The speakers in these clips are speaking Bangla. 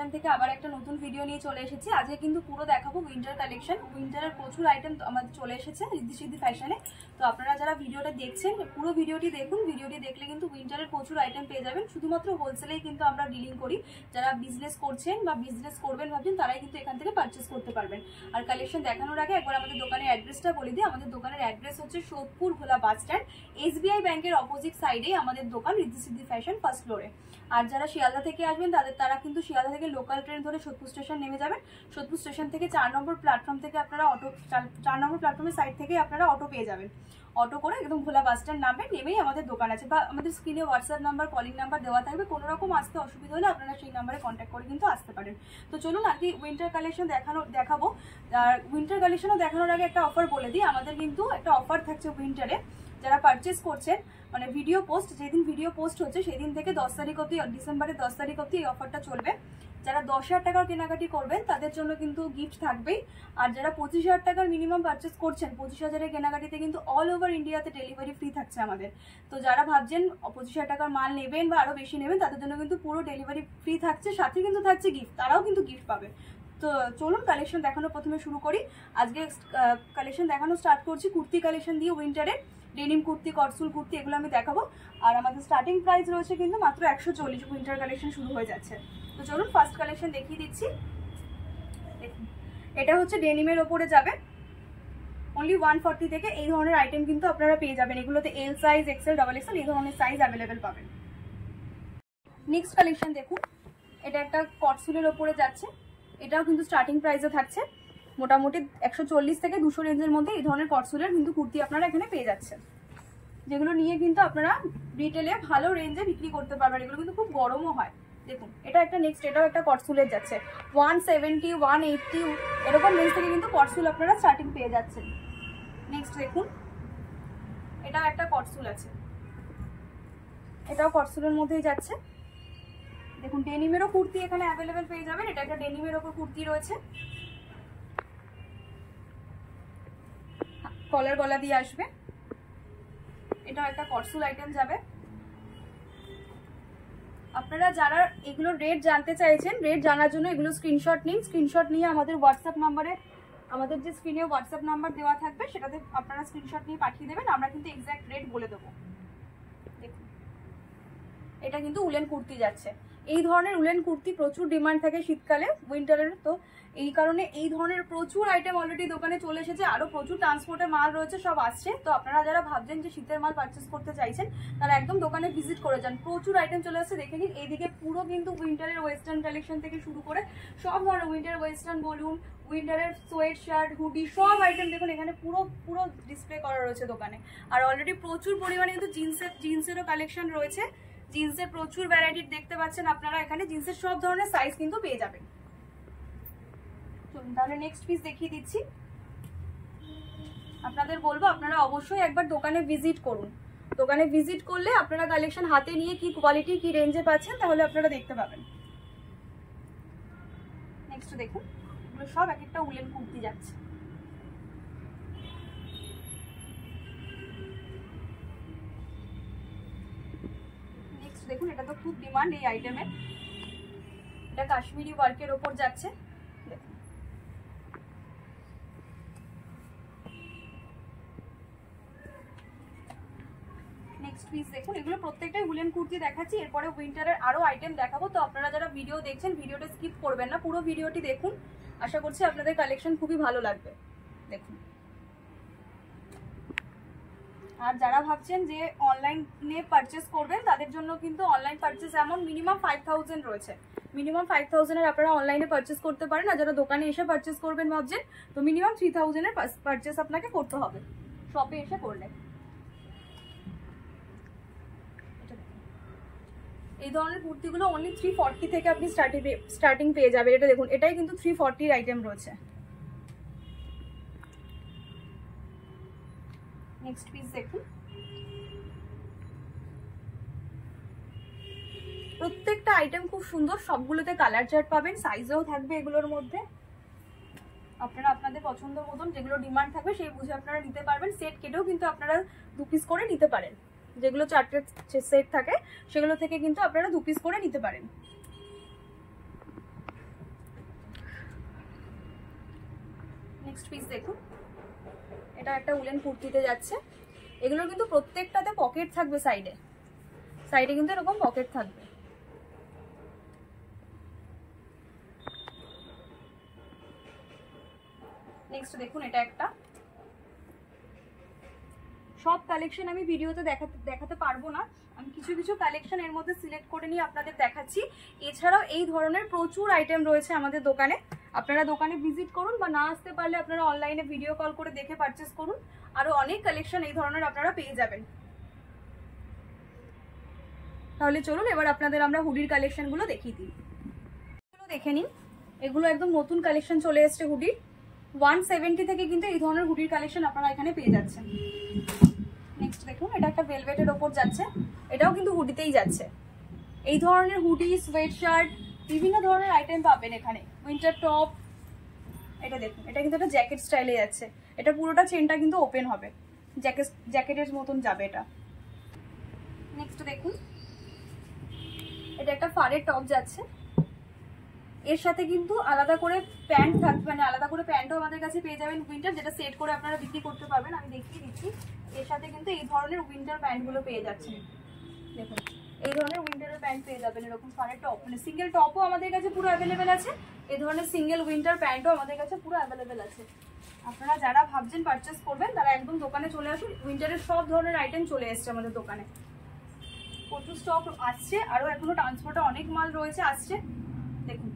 ফ্যাশন থেকে আবার একটা নতুন ভিডিও নিয়ে চলে এসেছি। আজকে কিন্তু পুরো দেখাবো উইন্টার কালেকশন। উইন্টারের প্রচুর আইটেম আমাদের চলে এসেছে রিদ্ধি সিদ্ধি ফ্যাশনে। তো আপনারা যারা ভিডিওটা দেখছেন পুরো ভিডিওটি দেখুন। ভিডিওটি দেখলে কিন্তু উইন্টারের প্রচুর আইটেম পেয়ে যাবেন। শুধুমাত্র হোলসেলেই কিন্তু আমরা ডিলিং করি। যারা বিজনেস করছেন বা বিজনেস করবেন ভাবছেন তারাই কিন্তু এখান থেকে পারচেস করতে পারবেন। আর কালেকশন দেখানোর আগে একবার আমাদের দোকানের অ্যাড্রেসটা বলে দিই। আমাদের দোকানের অ্যাড্রেস হচ্ছে সোদপুর ভোলা বাস স্ট্যান্ড, SBI ব্যাংকের অপোজিট সাইডেই আমাদের দোকান রিদ্ধি সিদ্ধি ফ্যাশন, ফার্স্ট ফ্লোরে। আর যারা শিয়ালদা থেকে আসবেন তারা কিন্তু শিয়ালদা থেকে লোকাল ট্রেন ধরে সোদপুর স্টেশন নেমে যাবেন। সোদপুর স্টেশন থেকে 4 নম্বর প্ল্যাটফর্ম থেকে আপনারা 4 নম্বর প্ল্যাটফর্মের সাইড থেকে আপনারা অটো পেয়ে যাবেন। অটো করে একদম ভোলা বাস স্ট্যান্ড নামবেন, নেমেই আমাদের দোকান আছে বা আমাদের স্ক্রিনে হোয়াটসঅ্যাপ নাম্বার, কলিং নাম্বার দেওয়া থাকবে। কোনো রকম আসতে অসুবিধা হলে আপনারা সেই নাম্বারে কন্ট্যাক্ট করে কিন্তু আসতে পারেন। তো চলুন আজকে উইন্টার কালেকশন দেখাবো। আর উইন্টার কালেকশনও দেখানোর আগে একটা অফার বলে দিই। আমাদের কিন্তু একটা অফার থাকছে উইন্টারে। যারা পারচেস করছেন মানে ভিডিও পোস্ট, যেদিন ভিডিও পোস্ট হচ্ছে সেদিন থেকে 10 তারিখ অবধি, ডিসেম্বরের 10 তারিখ অবধি এই অফারটা চলবে। যারা 10,000 টাকার কেনাকাটি করবেন তাদের জন্য কিন্তু গিফট থাকবেই। আর যারা 25,000 টাকার মিনিমাম পারচেস করছেন, 25,000-এর কেনাকাটিতে কিন্তু অল ওভার ইন্ডিয়াতে ডেলিভারি ফ্রি থাকছে আমাদের। তো যারা ভাবছেন 25,000 টাকার মাল নেবেন বা আরও বেশি নেবেন তাদের জন্য কিন্তু পুরো ডেলিভারি ফ্রি থাকছে, সাথে কিন্তু থাকছে গিফট, তারাও কিন্তু গিফট পাবে। তো চলুন কালেকশন দেখানো প্রথমে শুরু করি। আজকে কালেকশন দেখানো স্টার্ট করছি কুর্তি কালেকশন দিয়ে। উইন্টারে ডেনিম কুর্তি, কটসুল কুর্তি এগুলো আমি দেখাবো। আর আমাদের স্টার্টিং প্রাইস রয়েছে কিন্তু মাত্র 140। উইন্টার কালেকশন শুরু হয়ে যাচ্ছে। তো চলুন ফার্স্ট কালেকশন দেখিয়ে দিচ্ছি। দেখুন এটা হচ্ছে ডেনিমের ওপরে যাবে, অনলি 140 থেকে এই ধরনের আইটেম কিন্তু আপনারা পেয়ে যাবেন। এগুলোতে L size, XL, double XL এই ধরনের সাইজ অ্যাভেলেবেল পাবেন। নেক্সট কালেকশন দেখুন, এটা একটা কটসুলের ওপরে যাচ্ছে। এটাও কিন্তু স্টার্টিং প্রাইসে থাকছে মোটামুটি 140 থেকে 200 রেঞ্জের মধ্যে এই ধরনের কটসুলের কিন্তু কুর্তি আপনারা এখানে পেয়ে যাচ্ছেন, যেগুলো নিয়ে কিন্তু আপনারা রিটেলে ভালো রেঞ্জে বিক্রি করতে পারবেন। এগুলো কিন্তু খুব গরমও হয়। দেখুন এটা একটা নেক্সট, এটাও একটা কটসুলের যাচ্ছে 170, 180 এরকম রেঞ্জ থেকে কিন্তু কটসুল আপনারা স্টার্টিং পেয়ে যাচ্ছেন। নেক্সট দেখুন এটাও একটা কটসুল আছে, এটাও কটসুলের মধ্যেই যাচ্ছে। দেখুন ডেনিমেরও কুর্তি এখানে অ্যাভেলেবেল পেয়ে যাবেন। এটা একটা ডেনিমের ওপর কুর্তি রয়েছে, কলার গলা দিয়ে আসবে। এটাও একটা কটসুল আইটেম যাবে। আপনারা যারা এগুলো রেট জানতে চাইছেন, রেট জানার জন্য এগুলো স্ক্রিনশট নিন। স্ক্রিনশট নিয়ে আমাদের হোয়াটসঅ্যাপ নাম্বারে, আমাদের যে স্ক্রিনে হোয়াটসঅ্যাপ নাম্বার দেওয়া থাকবে সেটাতে আপনারা স্ক্রিনশট নিয়ে পাঠিয়ে দেবেন। আমরা কিন্তু এক্স্যাক্ট রেট বলে দেবো। দেখুন এটা কিন্তু উলেন কুর্তি যাচ্ছে। এই ধরনের উলেন কুর্তি প্রচুর ডিমান্ড থাকে শীতকালে, উইন্টারের। তো এই কারণে এই ধরনের প্রচুর আইটেম অলরেডি দোকানে চলে এসেছে, আরো প্রচুর ট্রান্সপোর্টের মাল রয়েছে, সব আসছে। তো আপনারা যারা ভাবছেন যে শীতের মাল পারচেস করতে চাইছেন তারা একদম দোকানে ভিজিট করে যান। প্রচুর আইটেম চলে আসছে, দেখে নিন। এইদিকে পুরো কিন্তু উইন্টারের ওয়েস্টার্ন কালেকশন থেকে শুরু করে সব ধরনের উইন্টার ওয়েস্টার্ন বলুন, উইন্টারের সোয়েট শার্ট, হুডি সব আইটেম দেখুন এখানে পুরো ডিসপ্লে করা রয়েছে দোকানে। আর অলরেডি প্রচুর পরিমাণে কিন্তু জিন্সেরও কালেকশন রয়েছে। জিন্সের প্রচুর ভ্যারাইটি দেখতে পাচ্ছেন আপনারা এখানে। জিন্সের সব ধরনের সাইজ কিন্তু পেয়ে যাবেন। চলুন তাহলে নেক্সট পিস দেখিয়ে দিচ্ছি। আপনাদের বলবো আপনারা অবশ্যই একবার দোকানে ভিজিট করুন। দোকানে ভিজিট করলে আপনারা কালেকশন হাতে নিয়ে কি কোয়ালিটি, কি রেঞ্জে পাচ্ছেন তাহলে আপনারা দেখতে পাবেন। নেক্সট দেখুন এগুলো সব এক একটা উলেন কুর্তি যাচ্ছে। দেখুন এটা তো খুব ডিমান্ড এই আইটেমের। এটা কাশ্মীরি ওয়ার্কের ওপর যাচ্ছে। দেখুন নেক্সট পিস দেখুন, এগুলো প্রত্যেকটাই উলেন কুর্তি দেখাচ্ছি। এরপরে উইন্টারের আরো আইটেম দেখাবো। তো আপনারা যারা ভিডিও দেখছেন ভিডিওটা স্কিপ করবেন না, পুরো ভিডিওটি দেখুন। আশা করছি আপনাদের কালেকশন খুবই ভালো লাগবে। দেখুন আর যারা ভাবছেন যে অনলাইনে পারচেস করবেন তাদের জন্য কিন্তু অনলাইন পারচেস এমন মিনিমাম 5000 রয়েছে। মিনিমাম 5000-এর আপনারা অনলাইনে পারচেস করতে পারেন। আর যারা দোকানে এসে পারচেস করবেন ভাবছেন তো মিনিমাম 3000-এর পারচেস আপনাকে করতে হবে শপে এসে করলে। এই ধরনের কুর্তিগুলো অনলি 340 থেকে আপনি স্টার্টিং পেয়ে যাবেন। এটা দেখুন এটাই কিন্তু 340-এর আইটেম রয়েছে। নেক্সট পিস দেখুন, প্রত্যেকটা আইটেম খুব সুন্দর, সবগুলোতে কালার চার্ট পাবেন, সাইজও থাকবে এগুলোর মধ্যে। আপনারা আপনাদের পছন্দ মতন যেগুলো ডিমান্ড থাকবে সেই বুঝে আপনারা নিতে পারবেন। সেট কেটেও কিন্তু আপনারা 2 পিস করে নিতে পারেন। যেগুলো 4টে সেট থাকে সেগুলো থেকে কিন্তু আপনারা 2 পিস করে নিতে পারেন। নেক্সট পিস দেখুন, এটা একটা উলেন কুর্তিতে যাচ্ছে। এগুলোর কিন্তু প্রত্যেকটাতে পকেট থাকবে, সাইডে সাইডে কিন্তু এরকম পকেট থাকবে। নেক্সট দেখুন, এটা একটা, সব কালেকশন আমি ভিডিওতে দেখাতে পারবো না, আমি কিছু কিছু কালেকশন এর মধ্যে সিলেক্ট করে নিয়ে আপনাদের দেখাচ্ছি। এছাড়াও এই ধরনের প্রচুর আইটেম রয়েছে আমাদের দোকানে, আপনারা দোকানে ভিজিট করুন, বা না আসতে পারলে আপনারা অনলাইনে ভিডিও কল করে দেখে পারচেস করুন। আরো অনেক কালেকশন এই ধরনের আপনারা পেয়ে যাবেন। তাহলে চলুন এবার আপনাদের আমরা হুডির কালেকশন গুলো দেখিয়ে দিই। এগুলো দেখে নিন, এগুলো একদম নতুন কালেকশন চলে এসছে হুডির। 170 থেকে কিন্তু এই ধরনের হুডির কালেকশন আপনারা এখানে পেয়ে যাচ্ছেন। নেক্সট দেখুন, এটা একটা ভেলভেটের ওপর যাচ্ছে, এটাও কিন্তু হুডিতেই যাচ্ছে। এই ধরনের হুডি, সোয়েট শার্ট, বিভিন্ন ধরনের আইটেম পাবেন এখানে। উইন্টার টপ, এটা দেখুন, এটা কিন্তু একটা জ্যাকেট স্টাইলে যাচ্ছে। এটা পুরোটা চেনটা কিন্তু ওপেন হবে, জ্যাকেটের মতন যাবে এটা। নেক্সট দেখুন, এটা একটা ফাড়ের টপ যাচ্ছে, এর সাথে কিন্তু আলাদা করে প্যান্ট থাকবে, মানে আলাদা করে প্যান্টও আমাদের কাছে পেয়ে যাবেন উইন্টার, যেটা সেট করে আপনারা বিক্রি করতে পারবেন। আমি দেখিয়ে দিচ্ছি, এর সাথে কিন্তু এই ধরনের উইন্টার প্যান্টগুলো পেয়ে যাচ্ছেন। দেখুন, এই ধরনের উইন্টারের প্যান্ট পেয়ে যাবেন, এরকম ফাড়ের টপ, মানে সিঙ্গেল টপও আমাদের কাছে পুরো অ্যাভেলেবেল আছে, এই ধরনের সিঙ্গেল উইন্টার প্যান্টও আমাদের কাছে পুরো অ্যাভেলেবেল আছে। আপনারা যারা ভাবছেন পারচেস করবেন তারা একদম দোকানে চলে আসুন, উইন্টারের সব ধরনের আইটেম চলে এসছে আমাদের দোকানে, প্রচুর স্টক আসছে, আরও এখনো ট্রান্সপোর্টে অনেক মাল রয়েছে আসছে। দেখুন,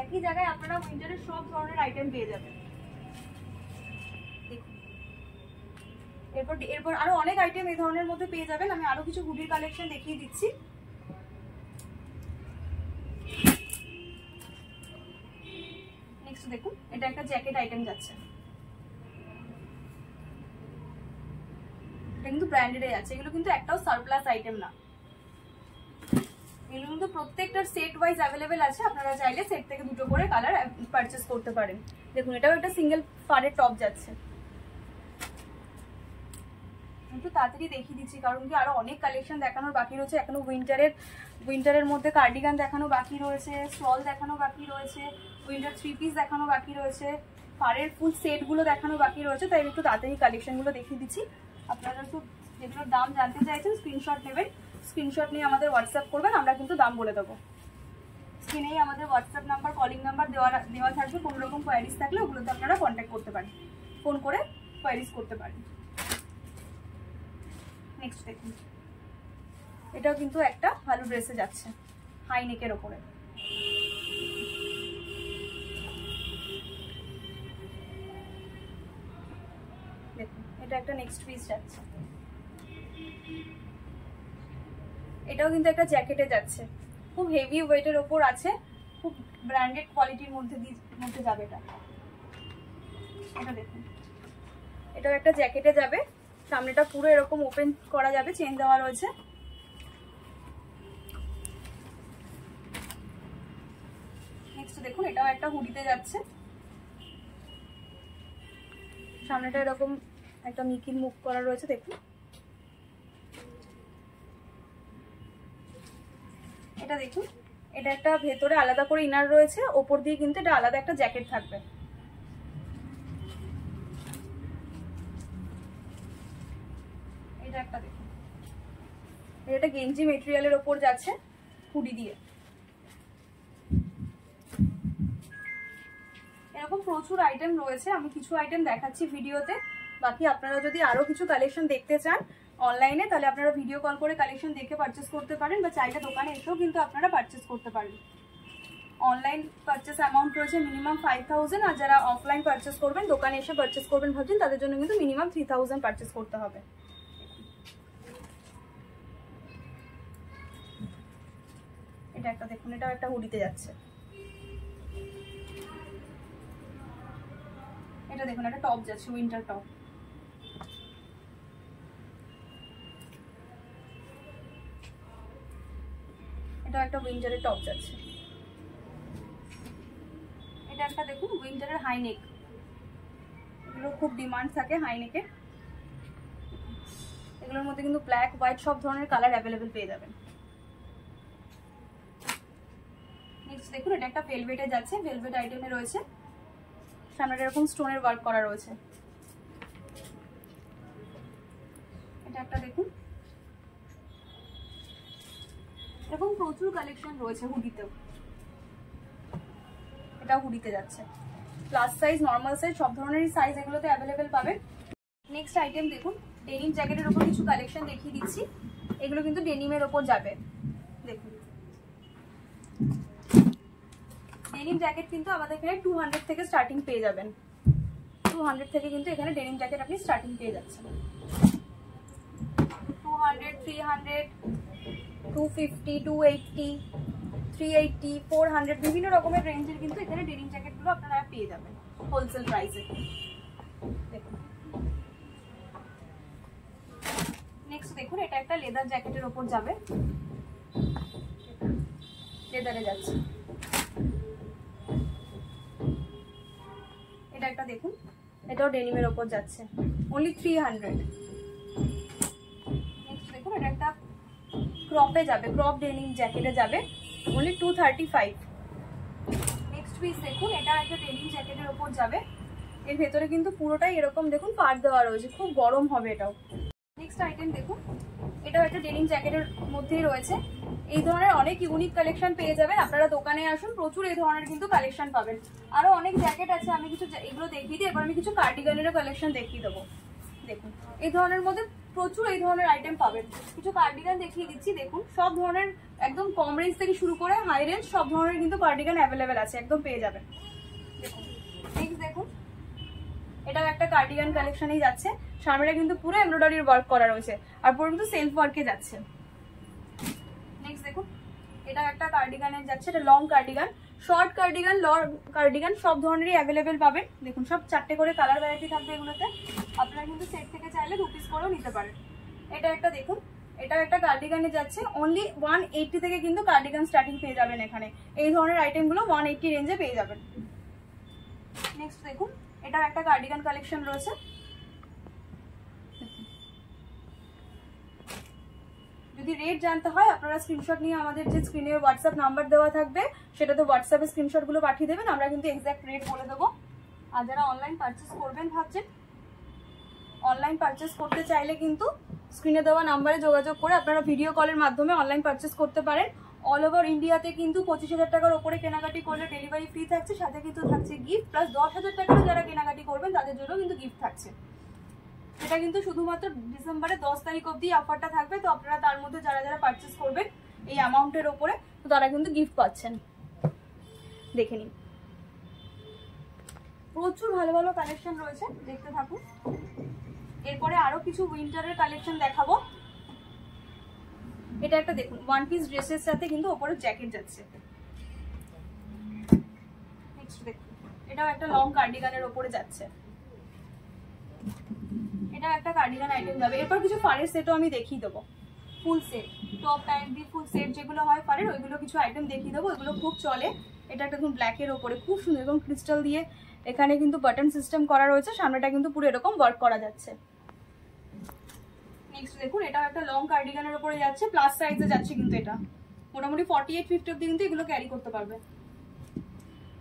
একই জায়গায় আপনারা উইন্টারের সব ধরনের আইটেম পেয়ে যাবেন। দেখুন, এরপর আরো অনেক আইটেম এই ধরনের মধ্যে পেয়ে যাবেন। আমি আরো কিছু হুডির কালেকশন দেখিয়ে দিচ্ছি। নেক্সট দেখুন, এটা একটা জ্যাকেট আইটেম যাচ্ছে, এটা কিন্তু ব্র্যান্ডেডে যাচ্ছে। এগুলো কিন্তু একটাও সারপ্লাস আইটেম না, এগুলো কিন্তু প্রত্যেকটার সেট ওয়াইজ অ্যাভেলেবেল আছে, আপনারা চাইলে সেট থেকে দুটো করে কালার পারচেস করতে পারেন। দেখুন, এটাও একটা সিঙ্গেল ফাড়ের টপ যাচ্ছে। একটু তাড়াতাড়ি দেখিয়ে দিচ্ছি কারণ কি আরো অনেক কালেকশন দেখানোর বাকি রয়েছে এখনো। উইন্টারের মধ্যে কার্ডিগান দেখানো বাকি রয়েছে, স্টল দেখানো বাকি রয়েছে, উইন্টার 3 পিস দেখানো বাকি রয়েছে, ফাড়ের ফুল সেটগুলো দেখানো বাকি রয়েছে। তাই একটু তাড়াতাড়ি কালেকশনগুলো দেখিয়ে দিচ্ছি। আপনারা একটু যেগুলোর দাম জানতে চাইছেন স্ক্রিনশট নেবেন, স্ক্রিনশট নিয়ে আমাদের হোয়াটসঅ্যাপ করবেন, আমরা কিন্তু দাম বলে দেবো। স্ক্রিনেই আমাদের হোয়াটসঅ্যাপ নাম্বার, কলিং নাম্বার দেওয়া থাকবে। কোনো রকম কোয়ারিজ থাকলে ওগুলোতে আপনারা কন্ট্যাক্ট করতে পারেন, ফোন করে কোয়ারিজ করতে পারেন। নেক্সট দেখুন, এটাও কিন্তু একটা ভালো ড্রেসে যাচ্ছে, হাই নেকের ওপরে। দেখুন, এটা একটা নেক্সট পিস যাচ্ছে, এটাও কিন্তু একটা জ্যাকেটে যাচ্ছে, খুব হেভি ওয়েটের ওপর আছে, খুব ব্র্যান্ডেড কোয়ালিটির মধ্যে যাবে এটা। এটা দেখুন, এটাও একটা জ্যাকেটে যাবে, সামনেটা পুরো এরকম ওপেন করা যাবে, চেন দেওয়া রয়েছে। নেক্সট দেখুন, এটাও একটা হুডিতে যাচ্ছে, সামনেটা এরকম একটা মিকির মুখ করা রয়েছে। দেখুন, এটা দেখুন, এটা একটা ভেতরে আলাদা করে ইনার রয়েছে, ওপর দিয়ে কিন্তু এটা আলাদা একটা জ্যাকেট থাকবে। এটা একটা দেখুন, এটা গেঞ্জি মেটেরিয়ালের ওপর যাচ্ছে হুডি দিয়ে। এরকম প্রচুর আইটেম রয়েছে, আমি কিছু আইটেম দেখাচ্ছি ভিডিওতে, বাকি আপনারা যদি আরো কিছু কালেকশন দেখতে চান অনলাইনে তাহলে আপনারা ভিডিও কল করে কালেকশন দেখে পারচেস করতে পারেন, বা চাইলে দোকানে এসেও কিন্তু আপনারা পারচেস করতে পারেন। অনলাইন পারচেস অ্যামাউন্ট রয়েছে মিনিমাম 5000, আর যারা অফলাইন পারচেস করবেন, দোকানে এসে পারচেস করবেন ভাবছেন, তাদের জন্য কিন্তু মিনিমাম 3000 পারচেস করতে হবে। এটা একটা দেখুন, এটাও একটা হুডিতে যাচ্ছে। এটা দেখুন, একটা টপ যাচ্ছে, উইন্টার টপ। এটা একটা উইন্টারের টপ যাচ্ছে। এটা একটা দেখুন উইন্টারের হাই নেক, এগুলো খুব ডিমান্ড থাকে হাই নেকে। এগুলোর মধ্যে কিন্তু ব্ল্যাক, হোয়াইট সব ধরনের কালার অ্যাভেলেবেল পেয়ে যাবেন। নেক্সট দেখুন, এটা একটা ভেলভেটে যাচ্ছে, ভেলভেট আইটেমে রয়েছে, সামনে এরকম স্টোনের ওয়ার্ক করা রয়েছে। এটা একটা দেখুন, এরকম প্রচুর কালেকশন রয়েছে হুডিতেও। এটা হুডিতে যাচ্ছে, প্লাস সাইজ, নর্মাল সাইজ, সব ধরনেরই সাইজ এগুলোতে অ্যাভেলেবেল পাবেন। নেক্সট আইটেম দেখুন, ডেনিম জ্যাকেটের ওপর কিছু কালেকশন দেখিয়ে দিচ্ছি। এগুলো কিন্তু ডেনিমের ওপর যাবে। দেখুন ডেনিম জ্যাকেট কিন্তু আমাদের এখানে 200 থেকে স্টার্টিং পেয়ে যাবেন। 200 থেকে কিন্তু এখানে ডেনিম জ্যাকেট আপনি স্টার্টিং পেয়ে যাচ্ছেন। 200, 300, 250, 280, 380, 400 বিভিন্ন রকমের রেঞ্জের কিন্তু এখানে ডেনিম জ্যাকেটগুলো আপনারা পেয়ে যাবেন হোলসেল প্রাইসে। দেখুন নেক্সট দেখুন, এটা একটা লেদার জ্যাকেটের ওপর যাবে, লেদারে যাচ্ছে। এটা একটা দেখুন, এটাও ডেনিমের ওপর যাচ্ছে, অনলি 300। নেক্সট দেখুন, এটা একটা ক্রপে যাবে, ক্রপ ডেনিম জ্যাকেটে যাবে, অনলি 235। নেক্সট পিস দেখুন, এটা একটা ডেনিম জ্যাকেটের ওপর যাবে। এর ভেতরে কিন্তু পুরোটাই এরকম দেখুন পার দেওয়া রয়েছে, খুব গরম হবে এটাও। নেক্সট আইটেম দেখুন, এটাও একটা ডেনিম জ্যাকেটের মধ্যেই রয়েছে। এই ধরনের অনেক ইউনিক কালেকশন পেয়ে যাবেন, আপনারা দোকানে আসুন, প্রচুর এই ধরনের কিন্তু কালেকশন পাবেন। আরো অনেক জ্যাকেট আছে, আমি কিছু এগুলো দেখিয়ে দিই। এবার আমি কিছু কার্ডিগানেরও কালেকশন দেখিয়ে দেবো। দেখুন এই ধরনের মধ্যে প্রচুর এই ধরনের আইটেম পাবেন। কিছু কার্ডিগান দেখিয়ে দিচ্ছি। দেখুন সব ধরনের একদম কম রেঞ্জ থেকে শুরু করে হাই রেঞ্জ সব ধরনের কিন্তু কার্ডিগান অ্যাভেলেবেল আছে, একদম পেয়ে যাবেন। দেখুন নেক্সট দেখুন, এটাও একটা কার্ডিগান কালেকশনেই যাচ্ছে। সামনেটা কিন্তু পুরো এমব্রয়ডারির ওয়ার্ক করা রয়েছে, আর পুরো কিন্তু সেলফ ওয়ার্কে যাচ্ছে। নেক্সট দেখুন, এটা একটা কার্ডিগানের যাচ্ছে, এটা long cardigan, short cardigan, long cardigan সব ধরনেরই অ্যাভেলেবেল পাবেন। দেখুন সব 4টে করে কালার ভ্যারাইটি থাকবে এগুলোতে। আপনারা কিন্তু সেট থেকে চাইলে 2 পিস করেও নিতে পারেন। এটা একটা দেখুন, এটা একটা কার্ডিগানে যাচ্ছে, অনলি 180 থেকে কিন্তু কার্ডিগান স্টার্টিং পেয়ে যাবেন এখানে। এই ধরনের আইটেমগুলো 180 রেঞ্জে পেয়ে যাবেন। নেক্সট দেখুন, এটাও একটা কার্ডিগান কালেকশন রয়েছে। যদি রেট জানতে হয় আপনারা স্ক্রিনশট নিয়ে আমাদের যে স্ক্রিনে হোয়াটসঅ্যাপ নাম্বার দেওয়া থাকবে সেটাতে হোয়াটসঅ্যাপে স্ক্রিনশটগুলো পাঠিয়ে দেবেন, আমরা কিন্তু এক্সাক্ট রেট বলে দেবো। আর যারা অনলাইন পারচেস করবেন ভাবছেন, অনলাইন পারচেস করতে চাইলে কিন্তু স্ক্রিনে দেওয়া নাম্বারে যোগাযোগ করে আপনারা ভিডিও কলের মাধ্যমে অনলাইন পারচেস করতে পারেন। অল ওভার ইন্ডিয়াতে কিন্তু 25,000 টাকার ওপরে কেনাকাটি করলে ডেলিভারি ফ্রি থাকছে, সাথে কিন্তু থাকছে গিফট, প্লাস 10,000 টাকারও যারা কেনাকাটি করবেন তাদের জন্য কিন্তু গিফট থাকছে। এটা কিন্তু শুধুমাত্র ডিসেম্বরের 10 তারিখ অবধি অফারটা থাকবে। তো আপনারা তার মধ্যে যারা যারা পারচেস করবেন এই অ্যামাউন্টের ওপরে, তো তারা কিন্তু গিফট পাচ্ছেন। দেখে নিন, প্রচুর ভালো ভালো কালেকশন রয়েছে, দেখতে থাকুন। এরপরে আরো কিছু উইন্টারের কালেকশন দেখাবো। এটা একটা দেখুন, ওয়ান পিস ড্রেসের সাথে কিন্তু ওপরে জ্যাকেট যাচ্ছে। নেক্সট দেখুন, এটাও একটা লং কার্ডিগানের ওপরে যাচ্ছে। এটা একটা কার্ডিগান আইটেম যাবে। এরপর কিছু ফারের সেটও আমি দেখিয়ে দেবো, ফুল সেট, টপ প্যান্ট দিয়ে ফুল সেট যেগুলো হয় ফারের, ওইগুলো কিছু আইটেম দেখিয়ে দেবো। এগুলো খুব চলে। এটা একটা একদম ব্ল্যাকের ওপরে খুব সুন্দর, এবং ক্রিস্টাল দিয়ে এখানে কিন্তু বাটন সিস্টেম করা রয়েছে, সামনেটা কিন্তু পুরো এরকম ওয়ার্ক করা যাচ্ছে। নেক্সট দেখুন, এটাও একটা লং কার্ডিগানের উপরে যাচ্ছে, প্লাস সাইজে যাচ্ছে কিন্তু এটা মোটামুটি 48-50 অবধি কিন্তু এগুলো ক্যারি করতে পারবে।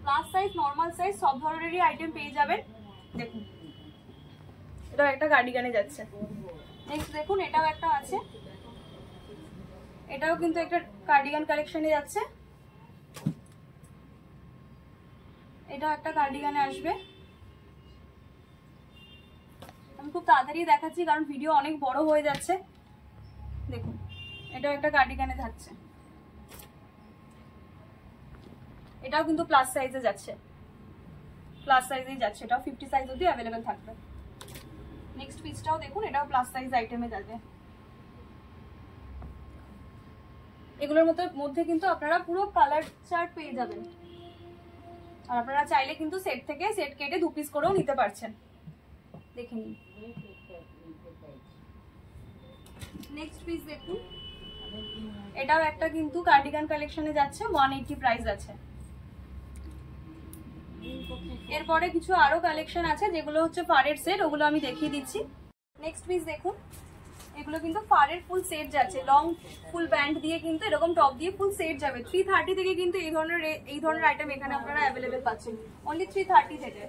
প্লাস সাইজ, নর্মাল সাইজ সব ধরনেরই আইটেম পেয়ে যাবেন। দেখুন এটাও একটা কার্ডিগানে যাচ্ছে। নেক্সট দেখুন, এটাও একটা আছে, এটাও কিন্তু একটা কার্ডিগান কালেকশনে যাচ্ছে। এটাও একটা কার্ডিগানে আসবে। আমি খুব তাড়াতাড়ি দেখাচ্ছি কারণ ভিডিও অনেক বড় হয়ে যাচ্ছে। দেখুন এটাও একটা কার্ডিগানে যাচ্ছে, এটাও কিন্তু প্লাস সাইজে যাচ্ছে, প্লাস সাইজেই যাচ্ছে, এটাও 50 সাইজ অবধি অ্যাভেলেবেল থাকবে। নেক্সট পিসটাও দেখুন, এটাও প্লাস সাইজ আইটেমে যাবে। এগুলোর মধ্যে কিন্তু আপনারা পুরো কালার চার্ট পেয়ে যাবেন, আর আপনারা চাইলে কিন্তু সেট থেকে সেট কেটে 2 পিস করেও নিতে পারছেন। দেখে নিন। নেক্সট পিস দেখুন, এটাও একটা কিন্তু কার্ডিগান কালেকশনে যাচ্ছে, 180 প্রাইস আছে। এরপরে কিছু আরো কালেকশন আছে যেগুলো হচ্ছে ফারের সেট, ওগুলো আমি দেখিয়ে দিচ্ছি। নেক্সট পিস দেখুন, এগুলো কিন্তু ফারের ফুল সেট যাচ্ছে, লং ফুল ব্যান্ড দিয়ে কিন্তু এরকম টপ দিয়ে ফুল সেট যাবে। 330 থেকে কিন্তু এই ধরনের আইটেম এখানে আপনারা অ্যাভেলেবেল পাচ্ছেন, অনলি 330 থেকে।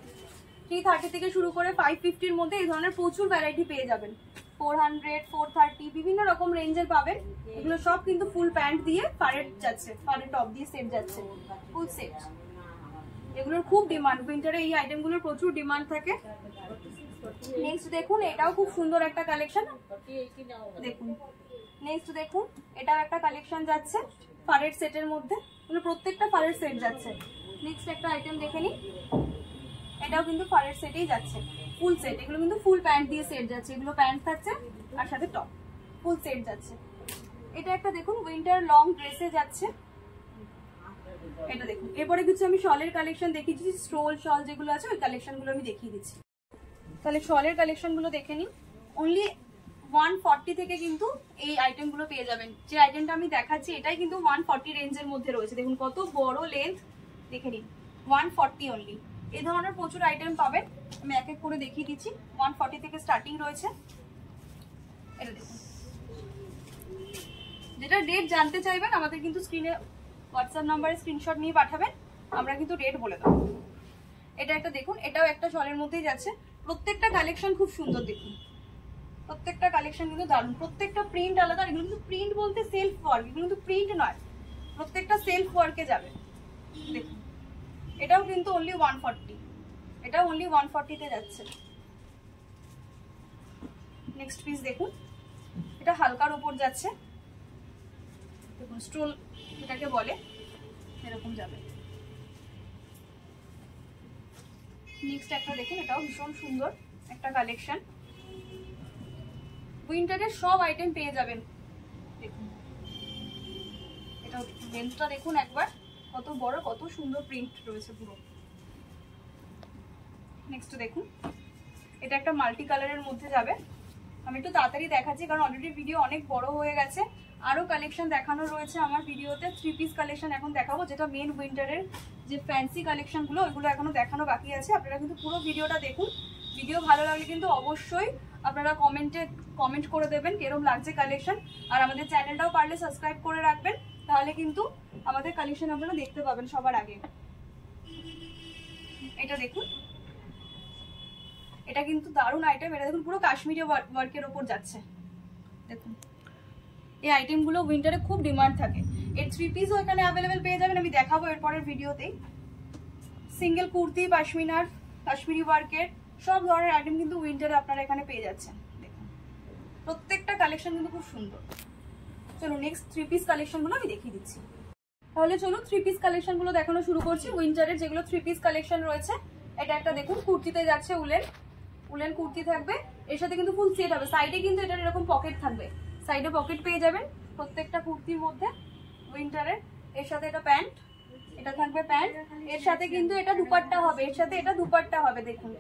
330 থেকে শুরু করে 550 মধ্যে এই ধরনের প্রচুর ভ্যারাইটি পেয়ে যাবেন। 400, 430 বিভিন্ন রকম রেঞ্জের পাবেন। এগুলো সব কিন্তু ফুল প্যান্ট দিয়ে ফারেট যাচ্ছে, ফারেট টপ দিয়ে সেট যাচ্ছে, ফুল সেট। এগুলোর খুব ডিমান্ড, উইন্টারে এই আইটেমগুলোর প্রচুর ডিমান্ড থাকে। নেক্সট দেখুন, এটাও খুব সুন্দর একটা কালেকশন। দেখুন নেক্সট দেখুন, এটাও একটা কালেকশন যাচ্ছে ফারেট সেটের মধ্যে, মানে প্রত্যেকটা ফারেট সেট যাচ্ছে। নেক্সট একটা আইটেম দেখে নিই, এটাও কিন্তু ফারেট সেটেই যাচ্ছে, ফুল সেট। এগুলো কিন্তু ফুল প্যান্ট দিয়ে সেট যাচ্ছে, এগুলো প্যান্ট থাকছে আর সাথে টপ, ফুল সেট যাচ্ছে। এটা একটা দেখুন উইন্টার লং ড্রেসে যাচ্ছে, এটা দেখুন। এরপরে কিছু আমি শলের কালেকশন দেখিয়ে দিচ্ছি, স্টোল শল যেগুলো আছে ওই কালেকশনগুলো আমি দেখিয়ে দিচ্ছি। তাহলে শলের কালেকশনগুলো দেখে নিন। অনলি 140 থেকে কিন্তু এই আইটেমগুলো পেয়ে যাবেন। যে আইটেমটা আমি দেখাচ্ছি এটাই কিন্তু 140 রেঞ্জের মধ্যে রয়েছে। দেখুন কত বড় লেন্থ, দেখে নিন 140 অনলি। এই ধরনের প্রচুর আইটেম পাবেন, আমি এক এক করে দেখিয়ে দিচ্ছি। 140 থেকে স্টার্টিং রয়েছে। এটা দেখুন, যেটা রেট জানতে চাইবেন আমাদের কিন্তু স্ক্রিনে হোয়াটসঅ্যাপ নাম্বারে স্ক্রিনশট নিয়ে পাঠাবেন, আমরা কিন্তু রেট বলে দেবো। এটা একটা দেখুন, এটাও একটা শলের মধ্যেই যাচ্ছে। প্রত্যেকটা কালেকশন খুব সুন্দর, দেখুন প্রত্যেকটা কালেকশন কিন্তু দারুণ, প্রত্যেকটা প্রিন্ট আলাদা। এগুলো কিন্তু প্রিন্ট বলতে সেলফ ওয়ার্ক, এগুলো কিন্তু প্রিন্ট নয়, প্রত্যেকটা সেলফ ওয়ার্কে যাবে। দেখুন এটাও কিন্তু অনলি 140, এটাও অনলি 140-তে যাচ্ছে। নেক্সট পিস দেখুন, এটা হালকার উপর যাচ্ছে, দেখুন স্টোল এটাকে বলে, এরকম যাবে। নেক্সট একটা দেখুন, এটাও ভীষণ সুন্দর একটা কালেকশন। উইন্টারের সব আইটেম পেয়ে যাবেন। দেখুন এটা লেন্থটা দেখুন একবার, কত বড়, কত সুন্দর প্রিন্ট রয়েছে পুরো। নেক্সট দেখুন, এটা একটা মাল্টি কালারের মধ্যে যাবে। আমি একটু তাড়াতাড়ি দেখাচ্ছি কারণ অলরেডি ভিডিও অনেক বড় হয়ে গেছে। আরো কালেকশন দেখানো রয়েছে আমার ভিডিওতে। 3 পিস কালেকশন এখন দেখাবো, যেটা মেন উইন্টারের যে ফ্যান্সি কালেকশনগুলো ওইগুলো এখনো দেখানো বাকি আছে। আপনারা কিন্তু পুরো ভিডিওটা দেখুন। ভিডিও ভালো লাগলে কিন্তু অবশ্যই আপনারা কমেন্ট করে দেবেন কিরকম লাগছে কালেকশন। আর আমাদের চ্যানেলটাও পারলে সাবস্ক্রাইব করে রাখবেন, তাহলে কিন্তু আমাদের কালেকশন আপনারা দেখতে পাবেন সবার আগে। এটা দেখুন, এটা কিন্তু দারুণ আইটেম। এটা দেখুন পুরো কাশ্মীরি ওয়ার্কের ওপর যাচ্ছে। দেখুন এই আইটেমগুলো উইন্টারে খুব ডিমান্ড থাকে। এর 3 পিসও এখানে অ্যাভেলেবেল পেয়ে যাবেন, আমি দেখাবো এরপরের ভিডিওতেই। সিঙ্গেল কুর্তি, পাশমিনার, কাশ্মীরি ওয়ার্কের সব ধরনের আইটেম কিন্তু উইন্টারে আপনারা এখানে পেয়ে যাচ্ছেন। দেখুন প্রত্যেকটা কালেকশন কিন্তু খুব সুন্দর। চলুন নেক্সট 3 পিস কালেকশনগুলো আমি দেখিয়ে দিচ্ছি। তাহলে চলুন 3 পিস কালেকশনগুলো দেখানো শুরু করছি। উইন্টারের যেগুলো 3 পিস কালেকশন রয়েছে, এটা একটা দেখুন কুর্তিতে যাচ্ছে, উলেন কুর্তি থাকবে, এর সাথে কিন্তু ফুল সেট হবে। সাইডে কিন্তু এটার এরকম পকেট থাকবে, সাইডে পকেট পেয়ে যাবেন প্রত্যেকটা কুর্তির মধ্যে উইন্টারের। এর সাথে এটা প্যান্ট, এটা থাকবে প্যান্ট, এর সাথে কিন্তু এটা দুপাট্টা হবে, এর সাথে এটা দুপাট্টা হবে। দেখুন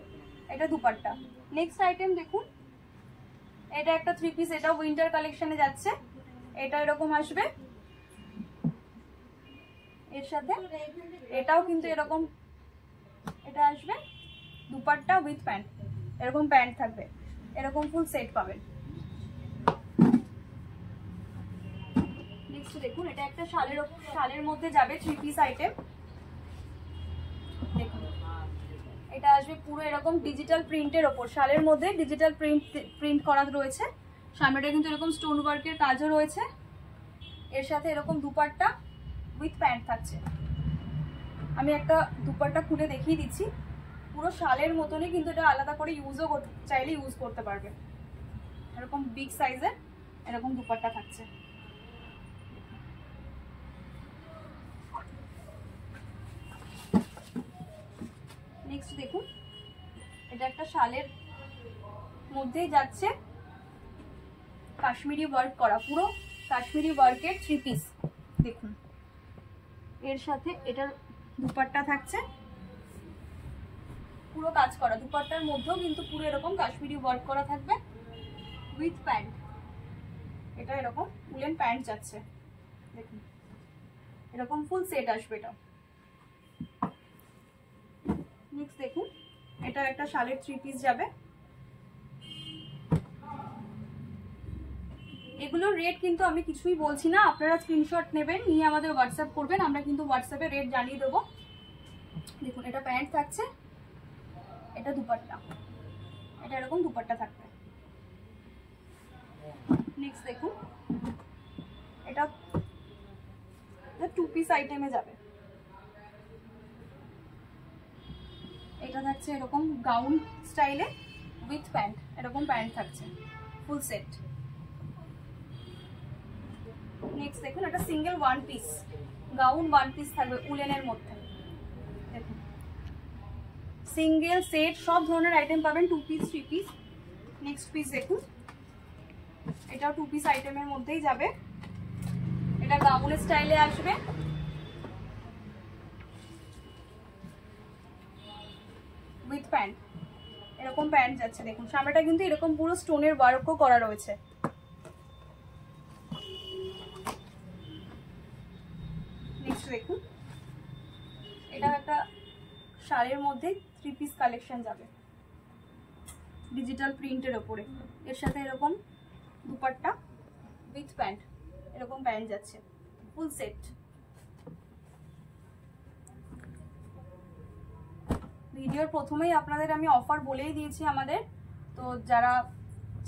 এটা দুপাট্টা। নেক্সট আইটেম দেখুন, এটা একটা 3 পিস, এটা উইন্টার কালেকশনে যাচ্ছে। এটা এরকম আসবে, এর সাথে এটাও কিন্তু এরকম, এটা আসবে দুপাট্টা উইথ প্যান্ট, এরকম প্যান্ট থাকবে, এরকম ফুল সেট পাবেন। নেক্সট দেখুন, এটা একটা শালের মধ্যে যাবে 3 পিস আইটেম। দেখুন এটা আসবে পুরো এরকম ডিজিটাল প্রিন্টের ওপর, শালের মধ্যে ডিজিটাল প্রিন্ট করা রয়েছে। সামনেটা কিন্তু এরকম স্টোন ওয়ার্কের কাজও রয়েছে। এর সাথে এরকম দুপাট্টা উইথ প্যান্ট থাকছে। আমি একটা দুপাট্টা খুলে দেখিয়ে দিচ্ছি। পুরো শালের মতনই, কিন্তু এটা আলাদা করে ইউজও চাইলে ইউজ করতে পারবে। এরকম বিগ সাইজের এরকম দুপাট্টা থাকছে। নেক্সট দেখুন, এটা একটা শালের মধ্যেই যাচ্ছে, কাশ্মীরি ওয়ার্ক করা, পুরো কাশ্মীরি ওয়ার্কের 3 পিস। দেখুন এর সাথে এটার দুপাট্টা থাকছে, পুরো কাজ করা। দুপাট্টার মধ্যেও কিন্তু পুরো এরকম কাশ্মীরি ওয়ার্ক করা থাকবে উইথ প্যান্ট। এটা এরকম উলেন প্যান্ট যাচ্ছে। দেখুন এরকম ফুল সেট আসবে এটা। নেক্সট দেখুন, এটা একটা শালের 3 পিস যাবে। এগুলোর রেট কিন্তু আমি কিছুই বলছি না, আপনারা স্ক্রিনশট নেবেন, নিয়ে আমাদের হোয়াটসঅ্যাপ করবেন, আমরা কিন্তু হোয়াটসঅ্যাপে রেট জানিয়ে দেবো। দেখুন এটা প্যান্ট থাকছে, এটা দুপাট্টা, এটা এরকম দুপাট্টা থাকবে। নেক্সট দেখুন, এটা 2 পিস আইটেমে যাবে। এটা থাকছে এরকম গাউন স্টাইলে উইথ প্যান্ট, এরকম প্যান্ট থাকছে ফুল সেট। নেক্সট দেখুন, এটা সিঙ্গেল 1 পিস গাউন 1 পিস থাকবে উলেনের মধ্যে। দেখুন সিঙ্গেল সেট সব ধরনের আইটেম পাবেন, 2 পিস 3 পিস। নেক্সট পিস দেখুন, এটাও 2 পিস আইটেমের মধ্যেই যাবে। এটা গাউনের স্টাইলে আসবে, উইথ প্যান্ট, এরকম প্যান্ট যাচ্ছে। দেখুন সামনেটা কিন্তু এরকম পুরো স্টোনের ওয়ার্কও করা রয়েছে। নেক্সট দেখুন, এটা একটা শাড়ির মধ্যে 3 পিস কালেকশন যাবে ডিজিটাল প্রিন্টের ওপরে। এর সাথে এরকম দুপাট্টা উইথ প্যান্ট, এরকম প্যান্ট যাচ্ছে ফুল সেট। ভিডিওর প্রথমেই আপনাদের আমি অফার বলেই দিয়েছি আমাদের, তো যারা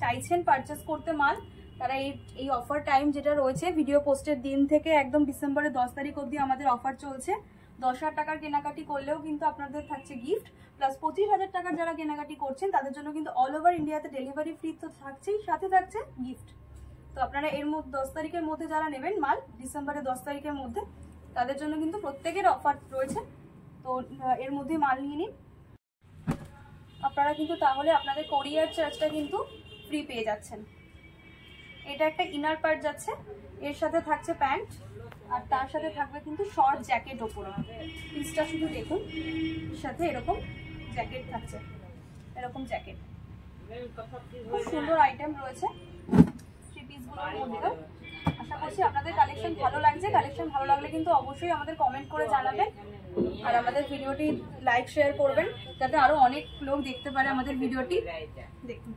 চাইছেন পারচেস করতে মাল তারা এই অফার টাইম যেটা রয়েছে ভিডিও পোস্টের দিন থেকে একদম ডিসেম্বরের 10 তারিখ অবধি আমাদের অফার চলছে। 10,000 টাকার কেনাকাটি করলেও কিন্তু আপনাদের থাকছে গিফট, প্লাস 25,000 টাকার যারা কেনাকাটি করছেন তাদের জন্য কিন্তু অল ওভার ইন্ডিয়াতে ডেলিভারি ফ্রি তো থাকছেই, সাথে থাকছে গিফট। তো আপনারা এর মধ্যে 10 তারিখের মধ্যে যারা নেবেন মাল ডিসেম্বরের 10 তারিখের মধ্যে, তাদের জন্য কিন্তু প্রত্যেকের অফার রয়েছে। তো এর মধ্যে মাল নিয়ে নিন আপনারা, কিন্তু তাহলে আপনাদের কোরিয়ার চার্জটা কিন্তু ফ্রি পেয়ে যাচ্ছেন। এটা একটা ইনার পার্ট যাচ্ছে, এর সাথে থাকছে প্যান্ট, আর তার সাথে থাকবে কিন্তু শর্ট জ্যাকেট ওপরে। পিসটা শুধু দেখুন, সাথে এরকম জ্যাকেট থাকছে, এরকম জ্যাকেট। খুব সুন্দর আইটেম রয়েছে 3 পিসগুলোর মধ্যে। আশা করছি আপনাদের কালেকশন ভালো লাগছে। কালেকশন ভালো লাগলে কিন্তু অবশ্যই আমাদের কমেন্ট করে জানাবেন, আর আমাদের ভিডিওটি লাইক শেয়ার করবেন যাতে আরো অনেক লোক দেখতে পারে আমাদের ভিডিওটি। দেখুন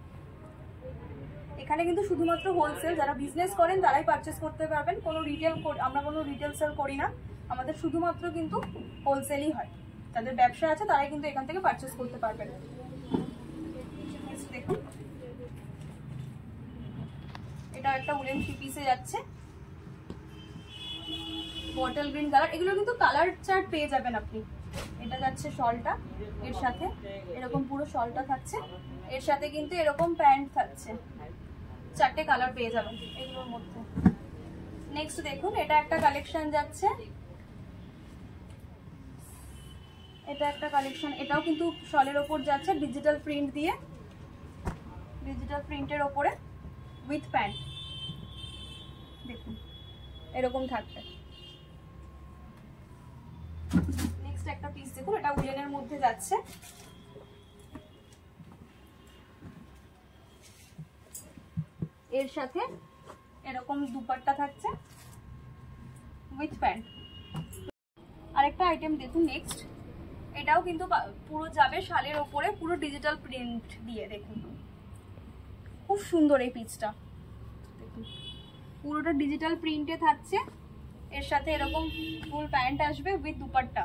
এখানে কিন্তু শুধুমাত্র হোলসেল, যারা বিজনেস করেন তারাই পারচেস করতে পারবেন। কোনো রিটেল, আমরা কোনো রিটেল সেল করি না, আমাদের শুধুমাত্র কিন্তু হোলসেলই হয়। যাদের ব্যবসা আছে তারাই কিন্তু এখান থেকে পারচেস করতে পারবেন। দেখুন এটা একটা উলেন 3 পিসে যাচ্ছে, বটল গ্রিন কালার। এগুলো কিন্তু কালার চার্ট পেয়ে যাবেন আপনি। এটা যাচ্ছে শলটা, এর সাথে এরকম পুরো শলটা থাকছে, এর সাথে কিন্তু এরকম প্যান্ট থাকছে, 4টে কালার পেয়ে যাবেন এগুলোর মধ্যে। নেক্সট দেখুন, এটা একটা কালেকশন যাচ্ছে, এটা একটা কালেকশন, এটাও কিন্তু শলের ওপর যাচ্ছে ডিজিটাল প্রিন্ট দিয়ে, ডিজিটাল প্রিন্টের ওপরে উইথ প্যান্ট। দেখুন এরকম থাকবে। নেক্সট একটা পিস দেখুন, এটা উলেনের মধ্যে যাচ্ছে, এর সাথে এরকম দুপাট্টা থাকছে উইথ প্যান্ট। আরেকটা আইটেম দেখুন নেক্সট, এটাও কিন্তু পুরো যাবে শালের ওপরে, পুরো ডিজিটাল প্রিন্ট দিয়ে। দেখুন খুব সুন্দর এই পিসটা, দেখুন পুরোটা ডিজিটাল প্রিন্টে থাকছে, এর সাথে এরকম ফুল প্যান্ট আসবে উইথ দুপাট্টা।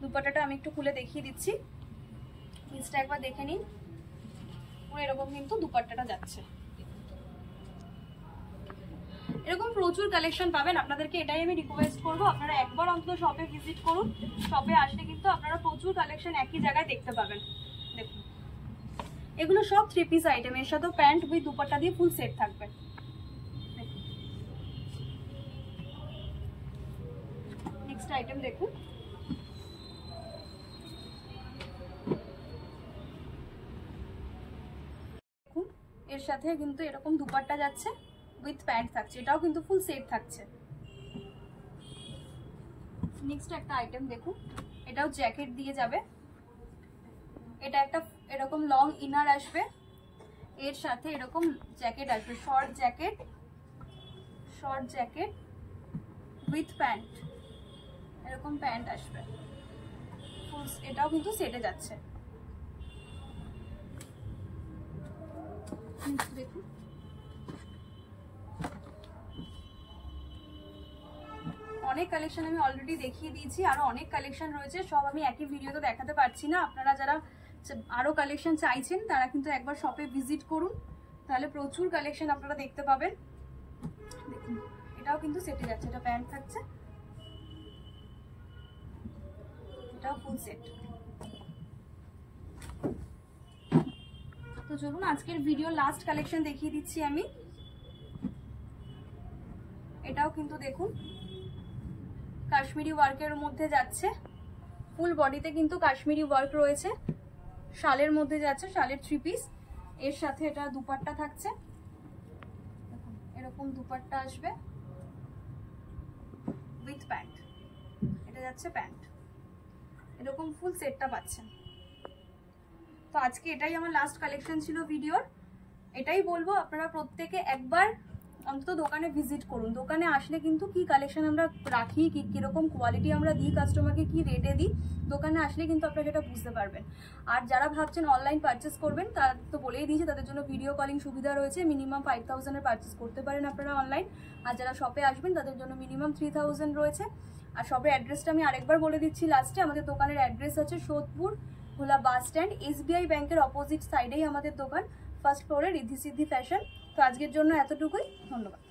দুপাট্টাটা আমি একটু খুলে দেখিয়ে দিচ্ছি, পিসটা একবার দেখে নিন। পুরো এরকম কিন্তু দুপাট্টাটা যাচ্ছে। এরকম প্রচুর কালেকশন পাবেন, আপনাদেরকে এটাই আমি রিকোয়েস্ট করবো আপনারা একবার অন্তত শপে ভিজিট করুন। শপে আসলে কিন্তু আপনারা প্রচুর কালেকশন একই জায়গায় দেখতে পাবেন। দেখুন এগুলো সব 3 পিস আইটেম, এর সাথে প্যান্ট উইথ দুপাট্টা দিয়ে ফুল সেট থাকবে। নেক্সট আইটেম দেখুন, দেখুন এর সাথে কিন্তু এরকম দুপাট্টা যাচ্ছে উইথ প্যান্ট থাকছে, এটাও কিন্তু ফুল সেট থাকছে। নেক্সট একটা আইটেম দেখুন, এটাও জ্যাকেট দিয়ে যাবে, এটা একটা এরকম লং ইনার আসবে, এর সাথে এরকম জ্যাকেট আসবে, শর্ট জ্যাকেট উইথ প্যান্ট, এরকম প্যান্ট আসবে, এটাও কিন্তু সেটে যাচ্ছে। দেখুন অনেক কালেকশন আমি অলরেডি দেখিয়ে দিয়েছি, আরো অনেক কালেকশন রয়েছে, সব আমি একই ভিডিওতে দেখাতে পারছি না। আপনারা যারা আরও কালেকশন চাইছেন তারা কিন্তু একবার শপে ভিজিট করুন, তাহলে প্রচুর কালেকশন আপনারা দেখতে পাবেন। দেখুন এটাও কিন্তু সেটে যাচ্ছে, এটা প্যান্ট থাকছে, এটাও ফুল সেট। তো চলুন আজকের ভিডিও লাস্ট কালেকশন দেখিয়ে দিচ্ছি আমি। এটাও কিন্তু দেখুন কাশ্মীরি ওয়ার্কের মধ্যে যাচ্ছে, ফুল বডিতে কিন্তু কাশ্মীরি ওয়ার্ক রয়েছে, শালের মধ্যে যাচ্ছে, শালের 3 পিস। এর সাথে এটা দুপাট্টা থাকছে, এরকম দুপাট্টা আসবে উইথ প্যান্ট, এটা যাচ্ছে প্যান্ট, এরকম ফুল সেটটা পাচ্ছেন। তো আজকে এটাই আমার লাস্ট কালেকশন ছিল ভিডিওর। এটাই বলবো আপনারা প্রত্যেকে একবার অন্তত দোকানে ভিজিট করুন। দোকানে আসলে কিন্তু কি কালেকশন আমরা রাখি, কিরকম কোয়ালিটি আমরা দিই কাস্টমারকে, কি রেটে দিই, দোকানে আসলে কিন্তু আপনারা সেটা বুঝতে পারবেন। আর যারা ভাবছেন অনলাইন পারচেস করবেন তারা তো বলেই দিয়েছে, তাদের জন্য ভিডিও কলিং সুবিধা রয়েছে, মিনিমাম 5000-এর পারচেস করতে পারেন আপনারা অনলাইন। আর যারা শপে আসবেন তাদের জন্য মিনিমাম 3000 রয়েছে। আর শপের অ্যাড্রেসটা আমি আরেকবার বলে দিচ্ছি লাস্টে। আমাদের দোকানের অ্যাড্রেস আছে সোদপুর ভোলা বাস স্ট্যান্ড, SBI ব্যাংকের অপোজিট সাইডেই আমাদের দোকান, ফার্স্ট ফ্লোরে রিদ্ধি সিদ্ধি ফ্যাশন। তো আজকের জন্য এতটুকুই, ধন্যবাদ।